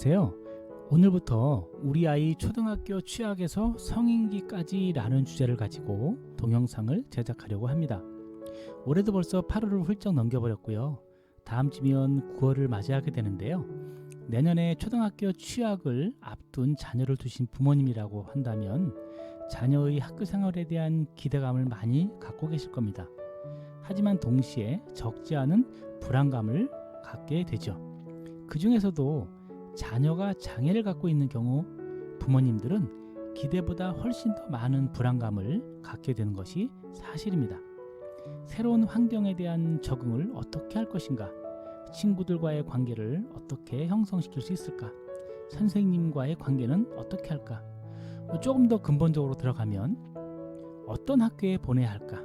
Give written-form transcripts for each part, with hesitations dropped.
안녕하세요. 오늘부터 우리 아이 초등학교 취학에서 성인기까지라는 주제를 가지고 동영상을 제작하려고 합니다. 올해도 벌써 8월을 훌쩍 넘겨버렸고요. 다음 주면 9월을 맞이하게 되는데요. 내년에 초등학교 취학을 앞둔 자녀를 두신 부모님이라고 한다면 자녀의 학교 생활에 대한 기대감을 많이 갖고 계실 겁니다. 하지만 동시에 적지 않은 불안감을 갖게 되죠. 그 중에서도 자녀가 장애를 갖고 있는 경우 부모님들은 기대보다 훨씬 더 많은 불안감을 갖게 되는 것이 사실입니다. 새로운 환경에 대한 적응을 어떻게 할 것인가? 친구들과의 관계를 어떻게 형성시킬 수 있을까? 선생님과의 관계는 어떻게 할까? 조금 더 근본적으로 들어가면 어떤 학교에 보내야 할까?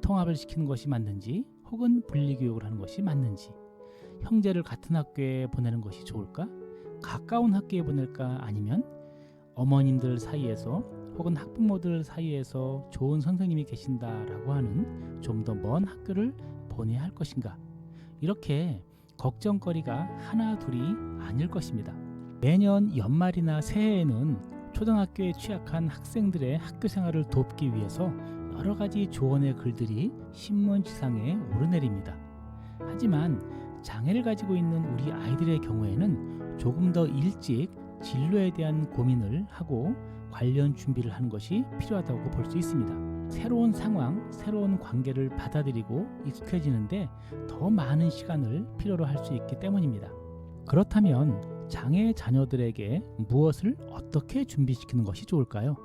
통합을 시키는 것이 맞는지 혹은 분리교육을 하는 것이 맞는지, 형제를 같은 학교에 보내는 것이 좋을까? 가까운 학교에 보낼까? 아니면 어머님들 사이에서 혹은 학부모들 사이에서 좋은 선생님이 계신다라고 하는 좀 더 먼 학교를 보내야 할 것인가? 이렇게 걱정거리가 하나 둘이 아닐 것입니다. 매년 연말이나 새해에는 초등학교에 취약한 학생들의 학교 생활을 돕기 위해서 여러 가지 조언의 글들이 신문지상에 오르내립니다. 하지만 장애를 가지고 있는 우리 아이들의 경우에는 조금 더 일찍 진로에 대한 고민을 하고 관련 준비를 하는 것이 필요하다고 볼 수 있습니다. 새로운 상황, 새로운 관계를 받아들이고 익숙해지는데 더 많은 시간을 필요로 할 수 있기 때문입니다. 그렇다면 장애 자녀들에게 무엇을 어떻게 준비시키는 것이 좋을까요?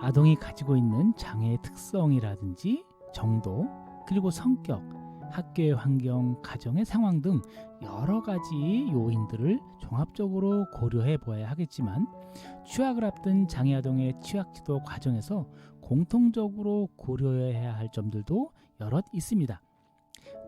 아동이 가지고 있는 장애의 특성이라든지 정도, 그리고 성격, 학교의 환경, 가정의 상황 등 여러 가지 요인들을 종합적으로 고려해 보아야 하겠지만 취학을 앞둔 장애 아동의 취학 지도 과정에서 공통적으로 고려해야 할 점들도 여럿 있습니다.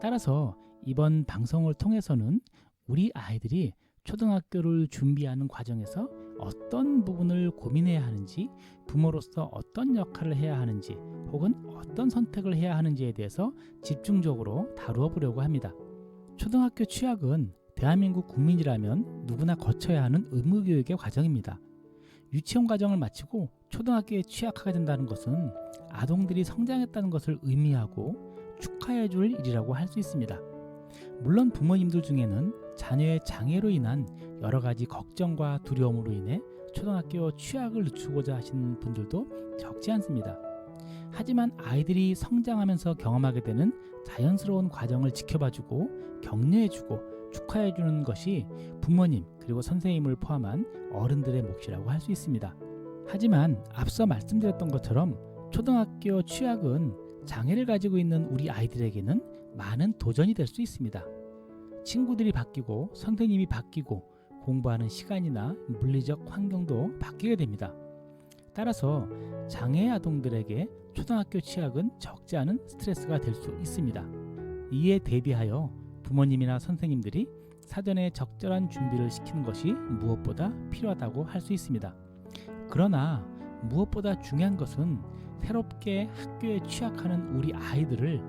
따라서 이번 방송을 통해서는 우리 아이들이 초등학교를 준비하는 과정에서 어떤 부분을 고민해야 하는지, 부모로서 어떤 역할을 해야 하는지, 혹은 어떤 선택을 해야 하는지에 대해서 집중적으로 다루어 보려고 합니다. 초등학교 취학은 대한민국 국민이라면 누구나 거쳐야 하는 의무교육의 과정입니다. 유치원 과정을 마치고 초등학교에 취학하게 된다는 것은 아동들이 성장했다는 것을 의미하고 축하해 줄 일이라고 할 수 있습니다. 물론 부모님들 중에는 자녀의 장애로 인한 여러 가지 걱정과 두려움으로 인해 초등학교 취학을 늦추고자 하시는 분들도 적지 않습니다. 하지만 아이들이 성장하면서 경험하게 되는 자연스러운 과정을 지켜봐주고 격려해주고 축하해주는 것이 부모님 그리고 선생님을 포함한 어른들의 몫이라고 할 수 있습니다. 하지만 앞서 말씀드렸던 것처럼 초등학교 취학은 장애를 가지고 있는 우리 아이들에게는 많은 도전이 될 수 있습니다. 친구들이 바뀌고 선생님이 바뀌고 공부하는 시간이나 물리적 환경도 바뀌게 됩니다. 따라서 장애 아동들에게 초등학교 취학은 적지 않은 스트레스가 될 수 있습니다. 이에 대비하여 부모님이나 선생님들이 사전에 적절한 준비를 시키는 것이 무엇보다 필요하다고 할 수 있습니다. 그러나 무엇보다 중요한 것은 새롭게 학교에 취학하는 우리 아이들을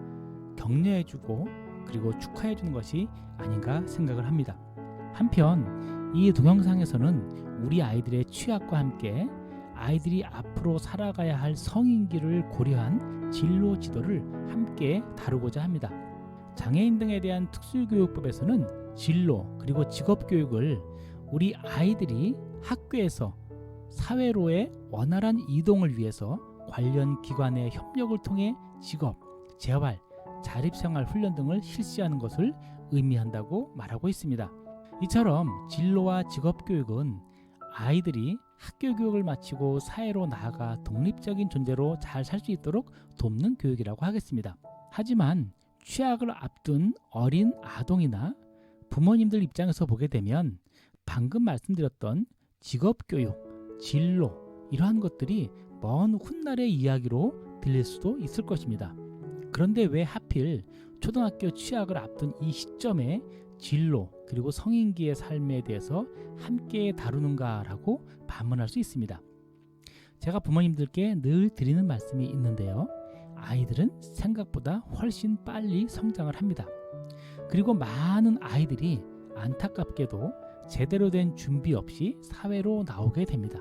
격려해주고 그리고 축하해주는 것이 아닌가 생각을 합니다. 한편 이 동영상에서는 우리 아이들의 취학과 함께 아이들이 앞으로 살아가야 할 성인기를 고려한 진로 지도를 함께 다루고자 합니다. 장애인 등에 대한 특수교육법에서는 진로 그리고 직업교육을 우리 아이들이 학교에서 사회로의 원활한 이동을 위해서 관련 기관의 협력을 통해 직업, 재활, 자립생활 훈련 등을 실시하는 것을 의미한다고 말하고 있습니다. 이처럼 진로와 직업교육은 아이들이 학교 교육을 마치고 사회로 나아가 독립적인 존재로 잘 살 수 있도록 돕는 교육이라고 하겠습니다. 하지만 취학을 앞둔 어린 아동이나 부모님들 입장에서 보게 되면 방금 말씀드렸던 직업교육, 진로 이러한 것들이 먼 훗날의 이야기로 들릴 수도 있을 것입니다. 그런데 왜 하필 초등학교 취학을 앞둔 이 시점에 진로 그리고 성인기의 삶에 대해서 함께 다루는가라고 반문할 수 있습니다. 제가 부모님들께 늘 드리는 말씀이 있는데요. 아이들은 생각보다 훨씬 빨리 성장을 합니다. 그리고 많은 아이들이 안타깝게도 제대로 된 준비 없이 사회로 나오게 됩니다.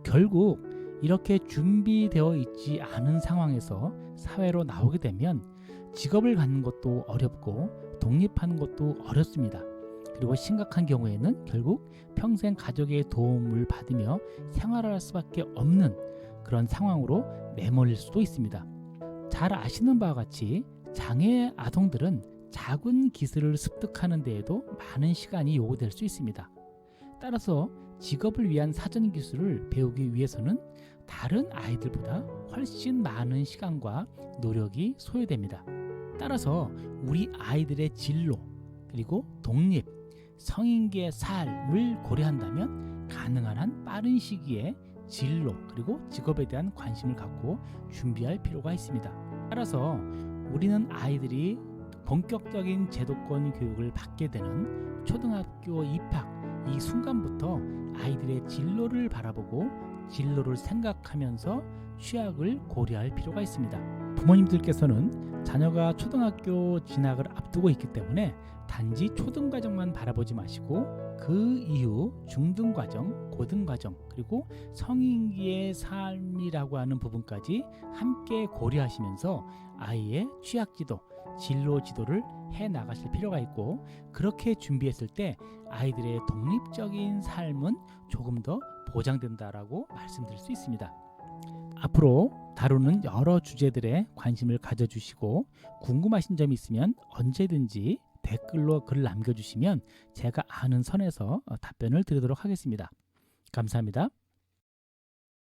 결국 이렇게 준비되어 있지 않은 상황에서 사회로 나오게 되면 직업을 갖는 것도 어렵고 독립하는 것도 어렵습니다. 그리고 심각한 경우에는 결국 평생 가족의 도움을 받으며 생활할 수밖에 없는 그런 상황으로 내몰릴 수도 있습니다. 잘 아시는 바와 같이 장애 아동들은 작은 기술을 습득하는 데에도 많은 시간이 요구될 수 있습니다. 따라서 직업을 위한 사전 기술을 배우기 위해서는 다른 아이들보다 훨씬 많은 시간과 노력이 소요됩니다. 따라서 우리 아이들의 진로 그리고 독립, 성인기의 삶을 고려한다면 가능한 한 빠른 시기에 진로 그리고 직업에 대한 관심을 갖고 준비할 필요가 있습니다. 따라서 우리는 아이들이 본격적인 제도권 교육을 받게 되는 초등학교 입학 이 순간부터 아이들의 진로를 바라보고 진로를 생각하면서 취약을 고려할 필요가 있습니다. 부모님들께서는 자녀가 초등학교 진학을 앞두고 있기 때문에 단지 초등과정만 바라보지 마시고 그 이후 중등과정, 고등과정 그리고 성인기의 삶이라고 하는 부분까지 함께 고려하시면서 아이의 취약지도, 진로 지도를 해 나가실 필요가 있고 그렇게 준비했을 때 아이들의 독립적인 삶은 조금 더 보장된다라고 말씀드릴 수 있습니다. 앞으로 다루는 여러 주제들에 관심을 가져주시고 궁금하신 점이 있으면 언제든지 댓글로 글 남겨주시면 제가 아는 선에서 답변을 드리도록 하겠습니다. 감사합니다.